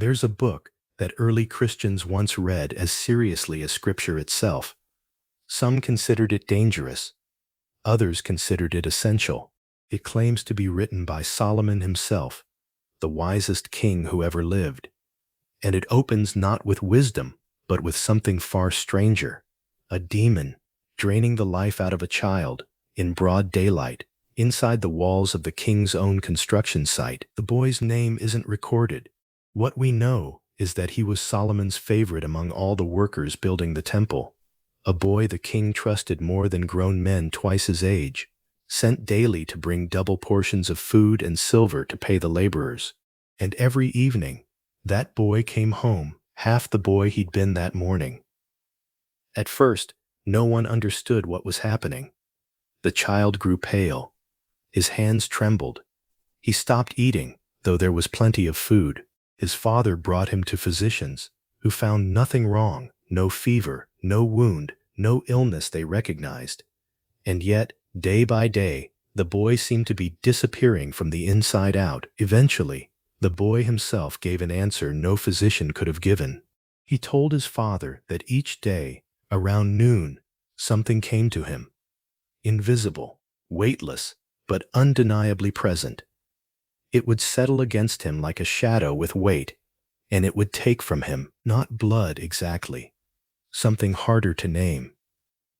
There's a book that early Christians once read as seriously as Scripture itself. Some considered it dangerous. Others considered it essential. It claims to be written by Solomon himself, the wisest king who ever lived. And it opens not with wisdom, but with something far stranger, a demon draining the life out of a child in broad daylight, inside the walls of the king's own construction site. The boy's name isn't recorded. What we know is that he was Solomon's favorite among all the workers building the temple, a boy the king trusted more than grown men twice his age, sent daily to bring double portions of food and silver to pay the laborers. And every evening, that boy came home, half the boy he'd been that morning. At first, no one understood what was happening. The child grew pale. His hands trembled. He stopped eating, though there was plenty of food. His father brought him to physicians, who found nothing wrong, no fever, no wound, no illness they recognized. And yet, day by day, the boy seemed to be disappearing from the inside out. Eventually, the boy himself gave an answer no physician could have given. He told his father that each day, around noon, something came to him. Invisible, weightless, but undeniably present. It would settle against him like a shadow with weight, and it would take from him, not blood exactly, something harder to name.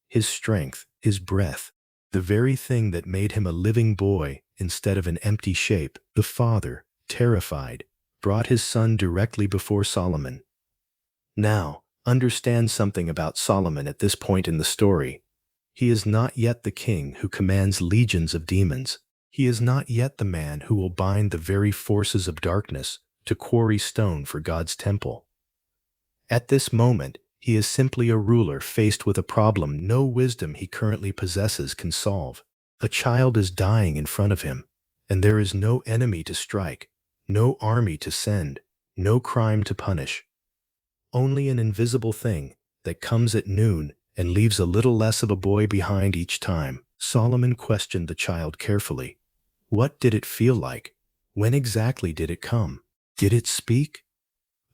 His strength, his breath, the very thing that made him a living boy instead of an empty shape. The father, terrified, brought his son directly before Solomon. Now, understand something about Solomon at this point in the story. He is not yet the king who commands legions of demons. He is not yet the man who will bind the very forces of darkness to quarry stone for God's temple. At this moment, he is simply a ruler faced with a problem no wisdom he currently possesses can solve. A child is dying in front of him, and there is no enemy to strike, no army to send, no crime to punish. Only an invisible thing that comes at noon and leaves a little less of a boy behind each time. Solomon questioned the child carefully. What did it feel like? When exactly did it come? Did it speak?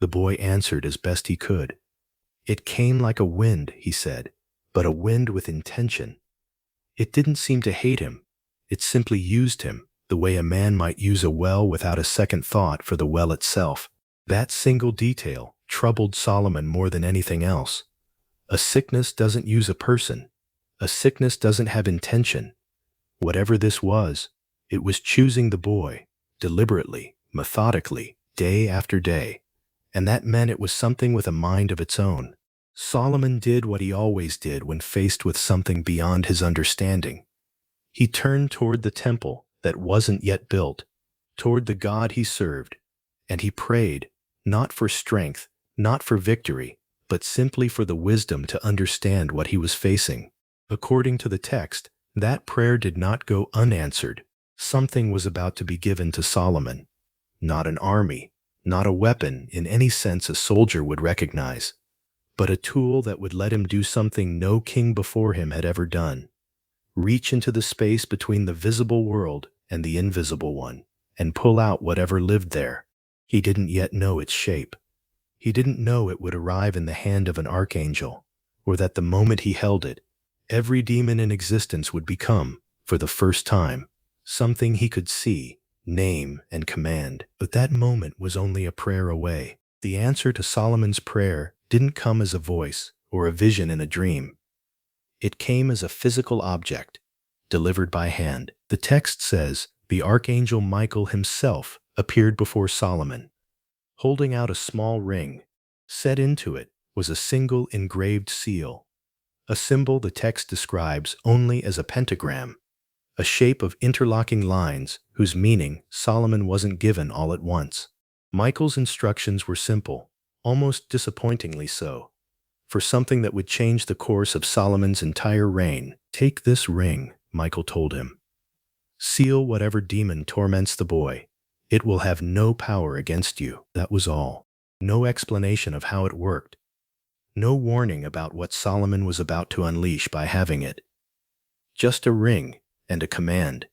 The boy answered as best he could. It came like a wind, he said, but a wind with intention. It didn't seem to hate him. It simply used him, the way a man might use a well without a second thought for the well itself. That single detail troubled Solomon more than anything else. A sickness doesn't use a person. A sickness doesn't have intention. Whatever this was, it was choosing the boy, deliberately, methodically, day after day. And that meant it was something with a mind of its own. Solomon did what he always did when faced with something beyond his understanding. He turned toward the temple that wasn't yet built, toward the God he served, and he prayed, not for strength, not for victory, but simply for the wisdom to understand what he was facing. According to the text, that prayer did not go unanswered. Something was about to be given to Solomon. Not an army, not a weapon in any sense a soldier would recognize, but a tool that would let him do something no king before him had ever done. Reach into the space between the visible world and the invisible one, and pull out whatever lived there. He didn't yet know its shape. He didn't know it would arrive in the hand of an archangel, or that the moment he held it, every demon in existence would become, for the first time, something he could see, name, and command. But that moment was only a prayer away. The answer to Solomon's prayer didn't come as a voice or a vision in a dream. It came as a physical object, delivered by hand. The text says, the Archangel Michael himself appeared before Solomon, holding out a small ring. Set into it was a single engraved seal, a symbol the text describes only as a pentagram, a shape of interlocking lines whose meaning Solomon wasn't given all at once. Michael's instructions were simple, almost disappointingly so, for something that would change the course of Solomon's entire reign. Take this ring, Michael told him. Seal whatever demon torments the boy. It will have no power against you. That was all. No explanation of how it worked. No warning about what Solomon was about to unleash by having it. Just a ring and a command.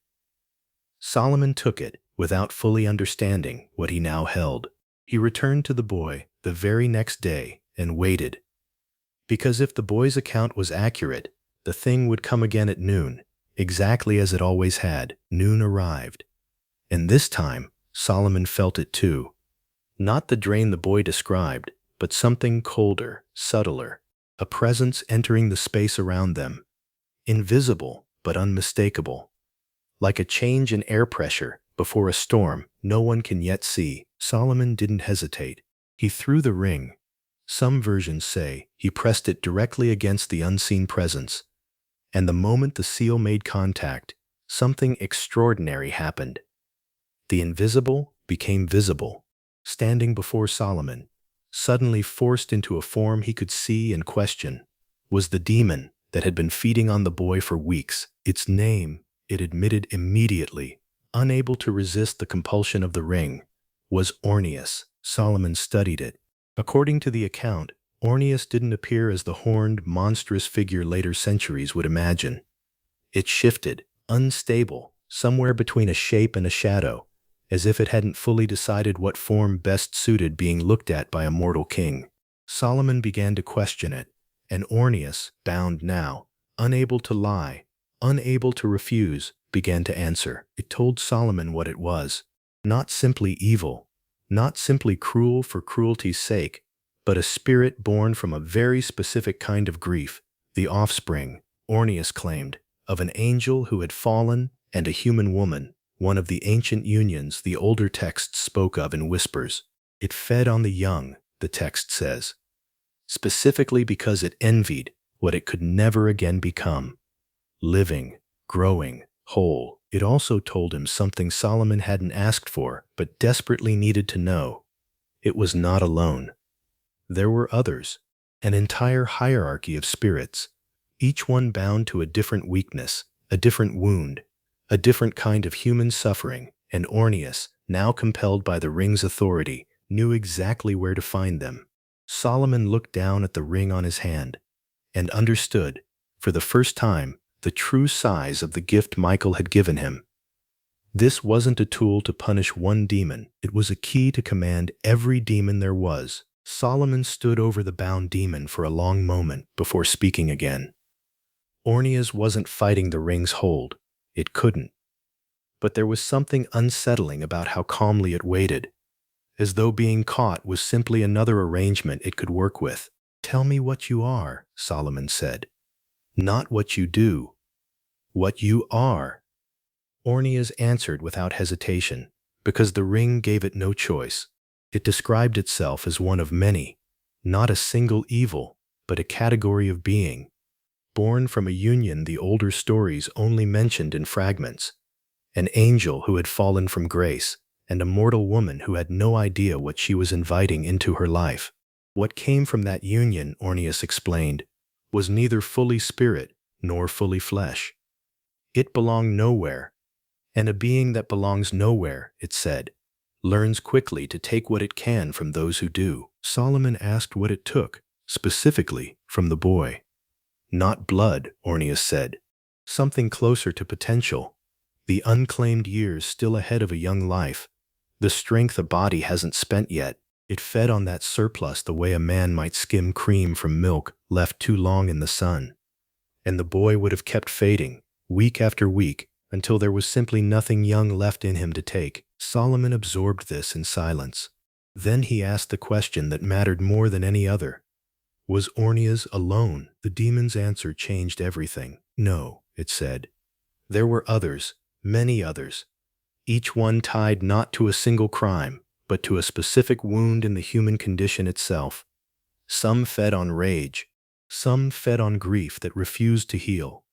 Solomon took it without fully understanding what he now held. He returned to the boy the very next day and waited. Because if the boy's account was accurate, the thing would come again at noon, exactly as it always had. Noon arrived. And this time, Solomon felt it too. Not the drain the boy described, but something colder, subtler, a presence entering the space around them. Invisible, but unmistakable. Like a change in air pressure before a storm no one can yet see. Solomon didn't hesitate. He threw the ring. Some versions say he pressed it directly against the unseen presence. And the moment the seal made contact, something extraordinary happened. The invisible became visible, standing before Solomon, suddenly forced into a form he could see and question, was the demon that had been feeding on the boy for weeks. Its name, it admitted immediately, unable to resist the compulsion of the ring, was Ornias. Solomon studied it. According to the account, Ornias didn't appear as the horned, monstrous figure later centuries would imagine. It shifted, unstable, somewhere between a shape and a shadow, as if it hadn't fully decided what form best suited being looked at by a mortal king. Solomon began to question it, and Ornias, bound now, unable to lie, unable to refuse, began to answer. It told Solomon what it was. Not simply evil, not simply cruel for cruelty's sake, but a spirit born from a very specific kind of grief, the offspring, Ornias claimed, of an angel who had fallen and a human woman, one of the ancient unions the older texts spoke of in whispers. It fed on the young, the text says, specifically because it envied what it could never again become, living, growing, whole. It also told him something Solomon hadn't asked for, but desperately needed to know. It was not alone. There were others, an entire hierarchy of spirits, each one bound to a different weakness, a different wound, a different kind of human suffering, and Ornias, now compelled by the ring's authority, knew exactly where to find them. Solomon looked down at the ring on his hand and understood, for the first time, the true size of the gift Michael had given him. This wasn't a tool to punish one demon. It was a key to command every demon there was. Solomon stood over the bound demon for a long moment before speaking again. Ornias wasn't fighting the ring's hold. It couldn't. But there was something unsettling about how calmly it waited, as though being caught was simply another arrangement it could work with. "Tell me what you are," Solomon said. "Not what you do. What you are." Ornias answered without hesitation, because the ring gave it no choice. It described itself as one of many, not a single evil, but a category of being, born from a union the older stories only mentioned in fragments, an angel who had fallen from grace, and a mortal woman who had no idea what she was inviting into her life. What came from that union, Ornias explained, was neither fully spirit nor fully flesh. It belonged nowhere, and a being that belongs nowhere, it said, learns quickly to take what it can from those who do. Solomon asked what it took, specifically, from the boy. Not blood, Ornias said. Something closer to potential. The unclaimed years still ahead of a young life. The strength a body hasn't spent yet. It fed on that surplus the way a man might skim cream from milk left too long in the sun. And the boy would have kept fading, week after week, until there was simply nothing young left in him to take. Solomon absorbed this in silence. Then he asked the question that mattered more than any other. Was Ornias alone? The demon's answer changed everything. No, it said. There were others, many others, each one tied not to a single crime, but to a specific wound in the human condition itself. Some fed on rage. Some fed on grief that refused to heal.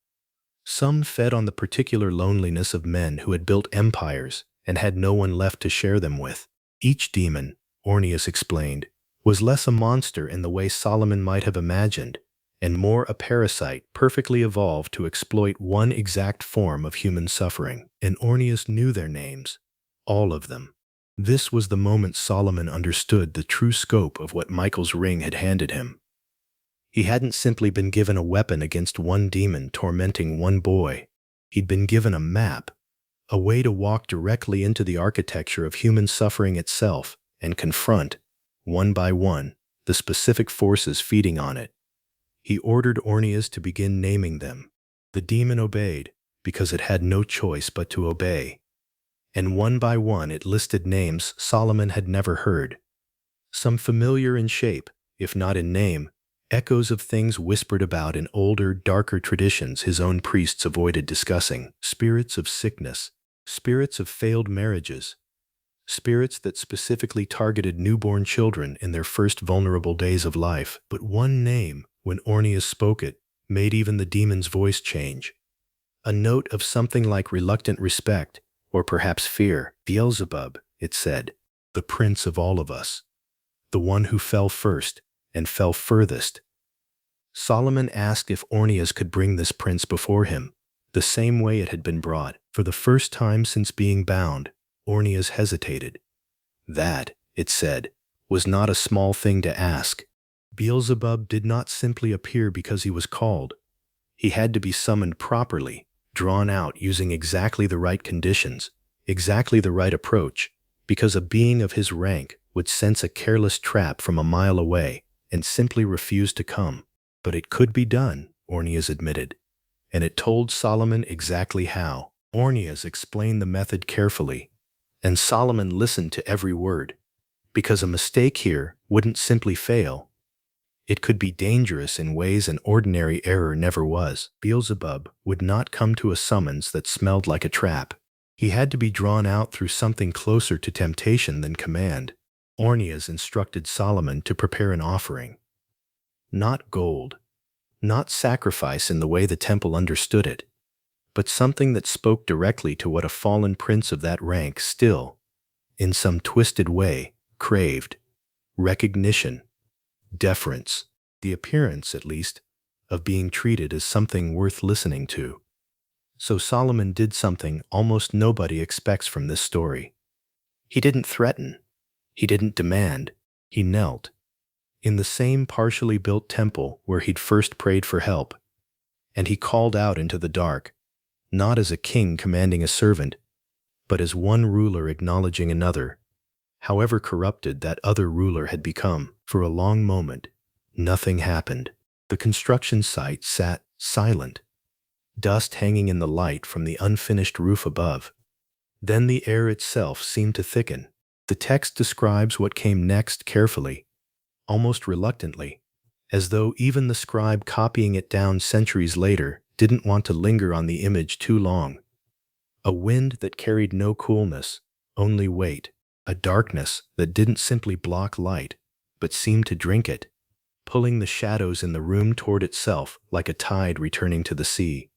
Some fed on the particular loneliness of men who had built empires and had no one left to share them with. Each demon, Ornias explained, was less a monster in the way Solomon might have imagined, and more a parasite perfectly evolved to exploit one exact form of human suffering. And Ornias knew their names, all of them. This was the moment Solomon understood the true scope of what Michael's ring had handed him. He hadn't simply been given a weapon against one demon tormenting one boy. He'd been given a map, a way to walk directly into the architecture of human suffering itself and confront, one by one, the specific forces feeding on it. He ordered Ornias to begin naming them. The demon obeyed, because it had no choice but to obey. And one by one it listed names Solomon had never heard. Some familiar in shape, if not in name, echoes of things whispered about in older, darker traditions his own priests avoided discussing. Spirits of sickness, spirits of failed marriages, spirits that specifically targeted newborn children in their first vulnerable days of life. But one name, when Ornias spoke it, made even the demon's voice change. A note of something like reluctant respect, or perhaps fear. Beelzebub, it said, the prince of all of us, the one who fell first and fell furthest. Solomon asked if Ornias could bring this prince before him, the same way it had been brought. For the first time since being bound, Ornias hesitated. That, it said, was not a small thing to ask. Beelzebub did not simply appear because he was called. He had to be summoned properly, drawn out using exactly the right conditions, exactly the right approach, because a being of his rank would sense a careless trap from a mile away and simply refuse to come. But it could be done, Ornias admitted, and it told Solomon exactly how. Ornias explained the method carefully, and Solomon listened to every word, because a mistake here wouldn't simply fail. It could be dangerous in ways an ordinary error never was. Beelzebub would not come to a summons that smelled like a trap. He had to be drawn out through something closer to temptation than command. Ornias instructed Solomon to prepare an offering. Not gold, not sacrifice in the way the temple understood it, but something that spoke directly to what a fallen prince of that rank still, in some twisted way, craved: recognition, deference, the appearance, at least, of being treated as something worth listening to. So Solomon did something almost nobody expects from this story. He didn't threaten. He didn't demand. He knelt. In the same partially built temple where he'd first prayed for help. And he called out into the dark, not as a king commanding a servant, but as one ruler acknowledging another, however corrupted that other ruler had become. For a long moment, nothing happened. The construction site sat silent, dust hanging in the light from the unfinished roof above. Then the air itself seemed to thicken. The text describes what came next carefully, almost reluctantly, as though even the scribe copying it down centuries later didn't want to linger on the image too long. A wind that carried no coolness, only weight. A darkness that didn't simply block light, but seemed to drink it, pulling the shadows in the room toward itself like a tide returning to the sea.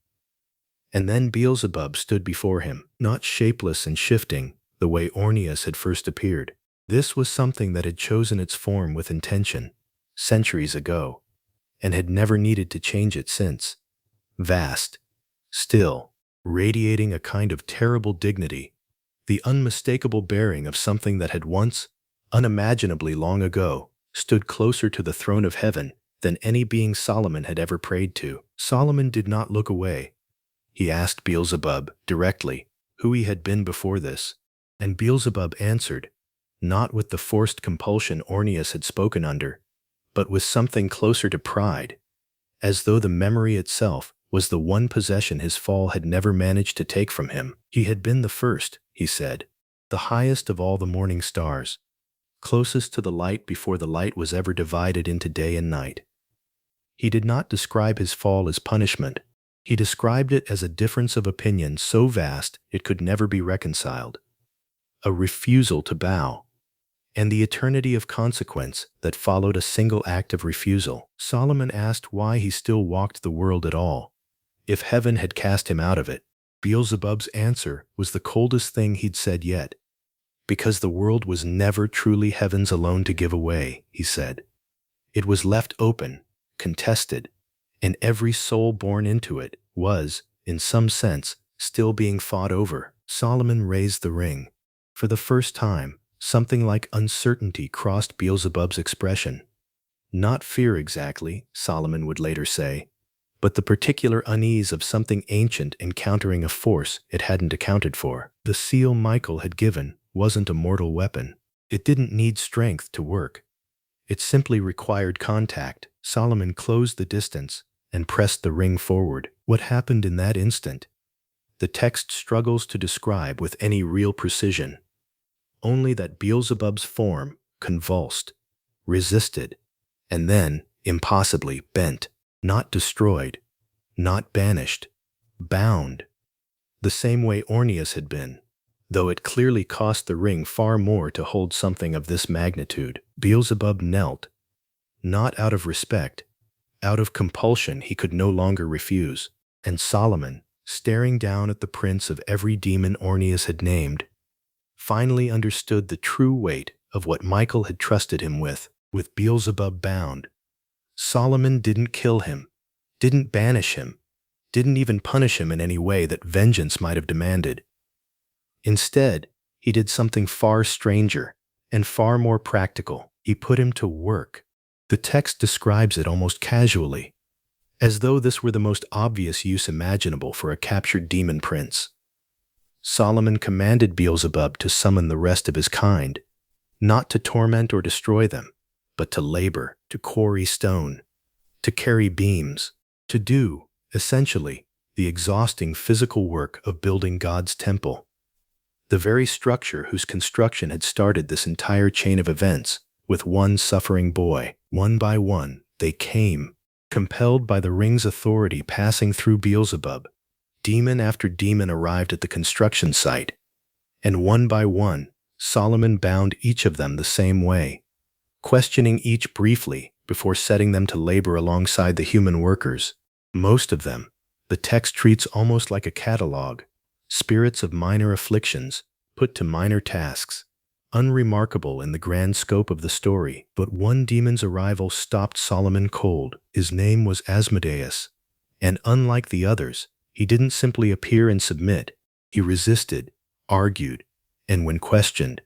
And then Beelzebub stood before him, not shapeless and shifting, the way Ornias had first appeared. This was something that had chosen its form with intention, centuries ago, and had never needed to change it since. Vast, still, radiating a kind of terrible dignity, the unmistakable bearing of something that had once, unimaginably long ago, stood closer to the throne of heaven than any being Solomon had ever prayed to. Solomon did not look away. He asked Beelzebub directly who he had been before this, and Beelzebub answered, not with the forced compulsion Ornias had spoken under, but with something closer to pride, as though the memory itself was the one possession his fall had never managed to take from him. He had been the first, he said, the highest of all the morning stars, closest to the light before the light was ever divided into day and night. He did not describe his fall as punishment. He described it as a difference of opinion so vast it could never be reconciled, a refusal to bow, and the eternity of consequence that followed a single act of refusal. Solomon asked why he still walked the world at all, if heaven had cast him out of it. Beelzebub's answer was the coldest thing he'd said yet. Because the world was never truly heaven's alone to give away, he said. It was left open, contested, and every soul born into it was, in some sense, still being fought over. Solomon raised the ring. For the first time, something like uncertainty crossed Beelzebub's expression. Not fear exactly, Solomon would later say, but the particular unease of something ancient encountering a force it hadn't accounted for. The seal Michael had given wasn't a mortal weapon. It didn't need strength to work. It simply required contact. Solomon closed the distance and pressed the ring forward. What happened in that instant? The text struggles to describe with any real precision. Only that Beelzebub's form convulsed, resisted, and then, impossibly, bent. Not destroyed, not banished, bound. The same way Ornias had been, though it clearly cost the ring far more to hold something of this magnitude. Beelzebub knelt, not out of respect, out of compulsion he could no longer refuse. And Solomon, staring down at the prince of every demon Ornias had named, finally understood the true weight of what Michael had trusted him with Beelzebub bound. Solomon didn't kill him, didn't banish him, didn't even punish him in any way that vengeance might have demanded. Instead, he did something far stranger and far more practical. He put him to work. The text describes it almost casually, as though this were the most obvious use imaginable for a captured demon prince. Solomon commanded Beelzebub to summon the rest of his kind, not to torment or destroy them, but to labor, to quarry stone, to carry beams, to do, essentially, the exhausting physical work of building God's temple. The very structure whose construction had started this entire chain of events with one suffering boy. One by one, they came, compelled by the ring's authority passing through Beelzebub. Demon after demon arrived at the construction site, and one by one, Solomon bound each of them the same way, questioning each briefly before setting them to labor alongside the human workers. Most of them, the text treats almost like a catalog, spirits of minor afflictions put to minor tasks, unremarkable in the grand scope of the story. But one demon's arrival stopped Solomon cold. His name was Asmodeus, and unlike the others, he didn't simply appear and submit. He resisted, argued, and when questioned,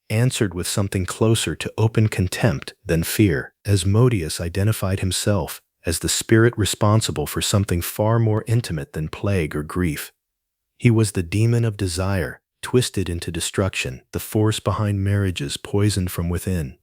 answered with something closer to open contempt than fear. Asmodeus identified himself as the spirit responsible for something far more intimate than plague or grief. He was the demon of desire, twisted into destruction, the force behind marriages poisoned from within.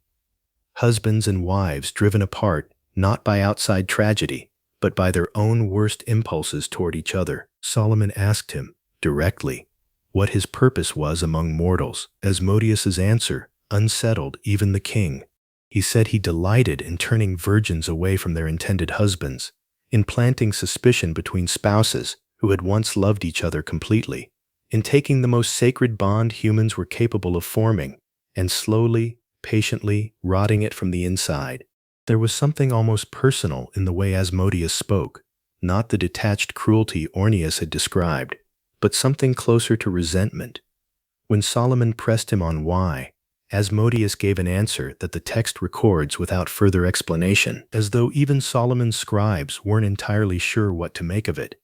Husbands and wives driven apart, not by outside tragedy, but by their own worst impulses toward each other. Solomon asked him, directly, what his purpose was among mortals. Asmodeus's answer unsettled even the king. He said he delighted in turning virgins away from their intended husbands, in planting suspicion between spouses who had once loved each other completely, in taking the most sacred bond humans were capable of forming, and slowly, patiently rotting it from the inside. There was something almost personal in the way Asmodeus spoke, not the detached cruelty Ornias had described, but something closer to resentment. When Solomon pressed him on why, Asmodeus gave an answer that the text records without further explanation, as though even Solomon's scribes weren't entirely sure what to make of it.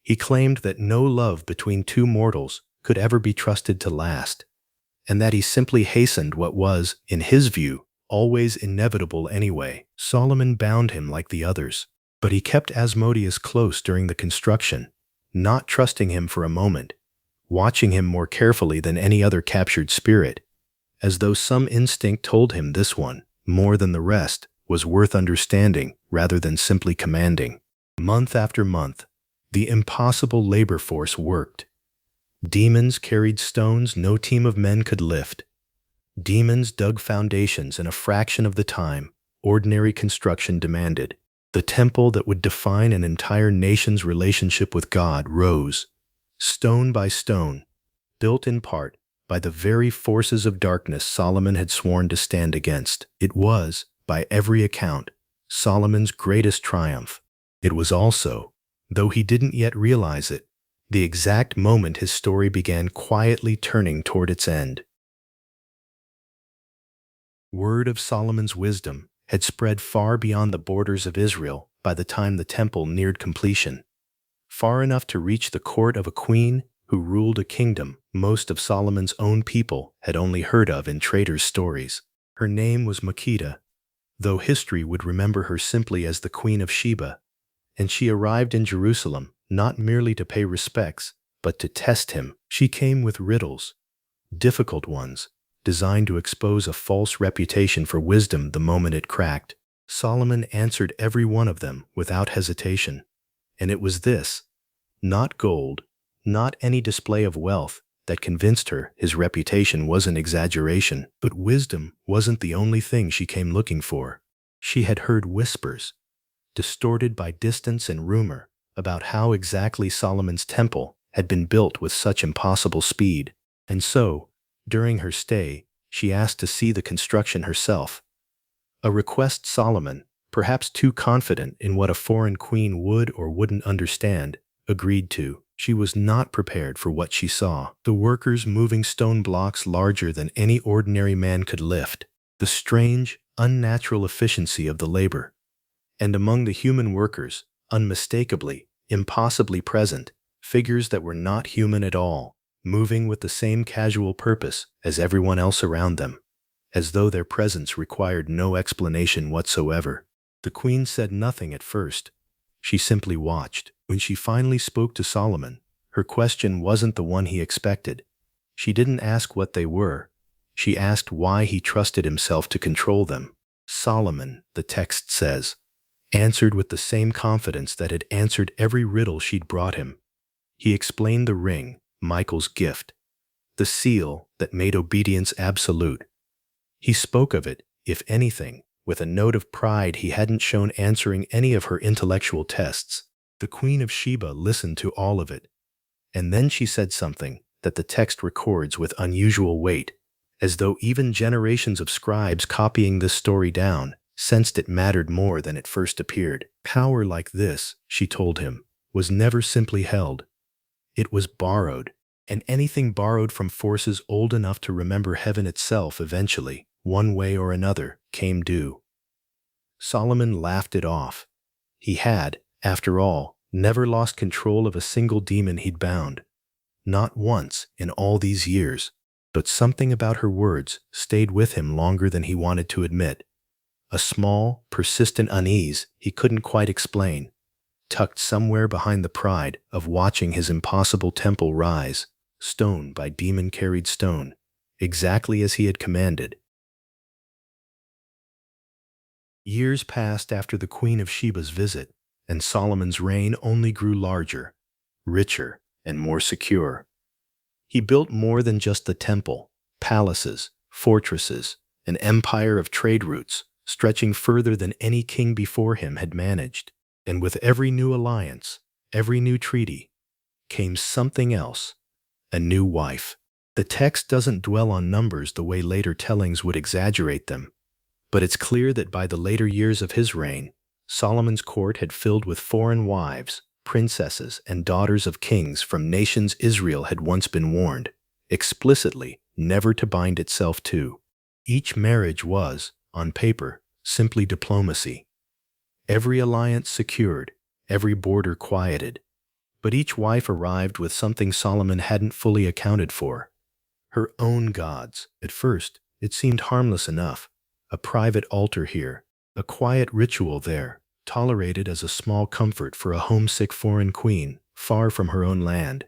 He claimed that no love between two mortals could ever be trusted to last, and that he simply hastened what was, in his view, always inevitable anyway. Solomon bound him like the others, but he kept Asmodeus close during the construction, not trusting him for a moment, watching him more carefully than any other captured spirit, as though some instinct told him this one, more than the rest, was worth understanding rather than simply commanding. Month after month, the impossible labor force worked. Demons carried stones no team of men could lift. Demons dug foundations in a fraction of the time ordinary construction demanded. The temple that would define an entire nation's relationship with God rose, stone by stone, built in part by the very forces of darkness Solomon had sworn to stand against. It was, by every account, Solomon's greatest triumph. It was also, though he didn't yet realize it, the exact moment his story began quietly turning toward its end. Word of Solomon's wisdom had spread far beyond the borders of Israel by the time the temple neared completion, far enough to reach the court of a queen who ruled a kingdom most of Solomon's own people had only heard of in traders' stories. Her name was Makeda, though history would remember her simply as the Queen of Sheba, and she arrived in Jerusalem not merely to pay respects, but to test him. She came with riddles, difficult ones, designed to expose a false reputation for wisdom the moment it cracked. Solomon answered every one of them without hesitation. And it was this, not gold, not any display of wealth, that convinced her his reputation was an exaggeration. But wisdom wasn't the only thing she came looking for. She had heard whispers, distorted by distance and rumor, about how exactly Solomon's temple had been built with such impossible speed. And so, during her stay, she asked to see the construction herself. A request Solomon, perhaps too confident in what a foreign queen would or wouldn't understand, agreed to. She was not prepared for what she saw. The workers moving stone blocks larger than any ordinary man could lift. The strange, unnatural efficiency of the labor. And among the human workers, unmistakably, impossibly present, figures that were not human at all, moving with the same casual purpose as everyone else around them, as though their presence required no explanation whatsoever. The queen said nothing at first. She simply watched. When she finally spoke to Solomon, her question wasn't the one he expected. She didn't ask what they were. She asked why he trusted himself to control them. Solomon, the text says, answered with the same confidence that had answered every riddle she'd brought him. He explained the ring, Michael's gift, the seal that made obedience absolute. He spoke of it, if anything, with a note of pride he hadn't shown answering any of her intellectual tests. The Queen of Sheba listened to all of it, and then she said something that the text records with unusual weight, as though even generations of scribes copying this story down sensed it mattered more than it first appeared. Power like this, she told him, was never simply held. It was borrowed, and anything borrowed from forces old enough to remember heaven itself eventually, one way or another, came due. Solomon laughed it off. He had, after all, never lost control of a single demon he'd bound. Not once in all these years. But something about her words stayed with him longer than he wanted to admit. A small, persistent unease he couldn't quite explain, tucked somewhere behind the pride of watching his impossible temple rise, stone by demon-carried stone, exactly as he had commanded. Years passed after the Queen of Sheba's visit, and Solomon's reign only grew larger, richer, and more secure. He built more than just the temple, palaces, fortresses, an empire of trade routes, stretching further than any king before him had managed. And with every new alliance, every new treaty, came something else, a new wife. The text doesn't dwell on numbers the way later tellings would exaggerate them, but it's clear that by the later years of his reign, Solomon's court had filled with foreign wives, princesses, and daughters of kings from nations Israel had once been warned, explicitly, never to bind itself to. Each marriage was, on paper, simply diplomacy. Every alliance secured, every border quieted. But each wife arrived with something Solomon hadn't fully accounted for. Her own gods. At first, it seemed harmless enough. A private altar here, a quiet ritual there, tolerated as a small comfort for a homesick foreign queen, far from her own land.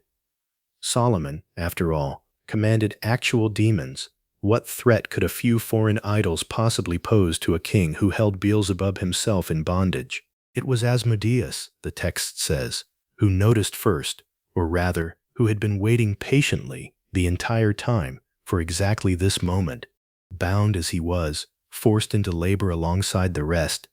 Solomon, after all, commanded actual demons. What threat could a few foreign idols possibly pose to a king who held Beelzebub himself in bondage? It was Asmodeus, the text says, who noticed first, or rather, who had been waiting patiently the entire time for exactly this moment. Bound as he was, forced into labor alongside the rest,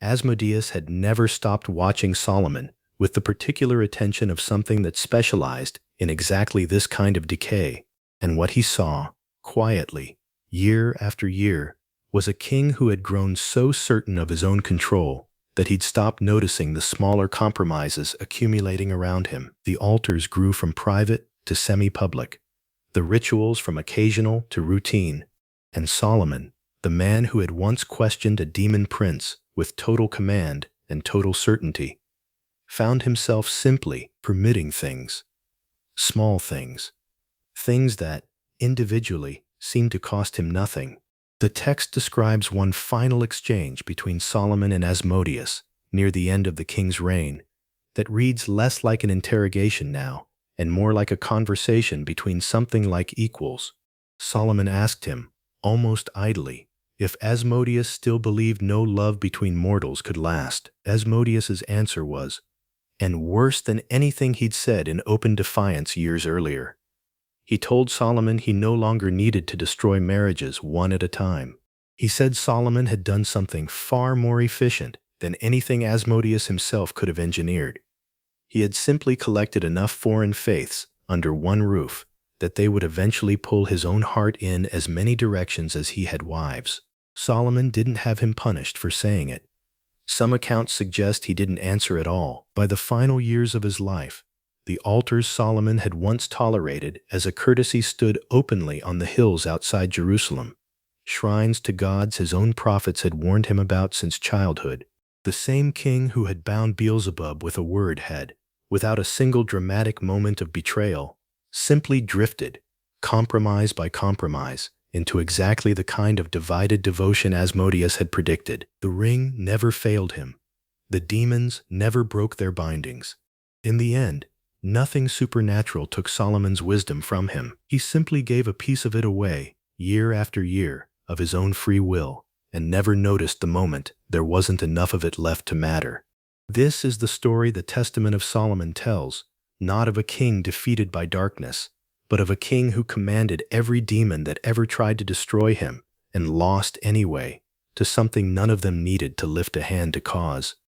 Asmodeus had never stopped watching Solomon with the particular attention of something that specialized in exactly this kind of decay. And what he saw, quietly, year after year, was a king who had grown so certain of his own control that he'd stopped noticing the smaller compromises accumulating around him. The altars grew from private to semi-public, the rituals from occasional to routine, and Solomon, the man who had once questioned a demon prince with total command and total certainty, found himself simply permitting things, small things, things that, individually, seemed to cost him nothing. The text describes one final exchange between Solomon and Asmodeus near the end of the king's reign that reads less like an interrogation now and more like a conversation between something like equals. Solomon asked him, almost idly, if Asmodeus still believed no love between mortals could last. Asmodeus's answer was, and worse than anything he'd said in open defiance years earlier. He told Solomon he no longer needed to destroy marriages one at a time. He said Solomon had done something far more efficient than anything Asmodeus himself could have engineered. He had simply collected enough foreign faiths under one roof that they would eventually pull his own heart in as many directions as he had wives. Solomon didn't have him punished for saying it. Some accounts suggest he didn't answer at all. By the final years of his life, the altars Solomon had once tolerated as a courtesy stood openly on the hills outside Jerusalem, shrines to gods his own prophets had warned him about since childhood. The same king who had bound Beelzebub with a word had, without a single dramatic moment of betrayal, simply drifted, compromise by compromise, into exactly the kind of divided devotion Asmodeus had predicted. The ring never failed him. The demons never broke their bindings. In the end, nothing supernatural took Solomon's wisdom from him. He simply gave a piece of it away, year after year, of his own free will, and never noticed the moment there wasn't enough of it left to matter. This is the story the Testament of Solomon tells, not of a king defeated by darkness, but of a king who commanded every demon that ever tried to destroy him, and lost anyway, to something none of them needed to lift a hand to cause.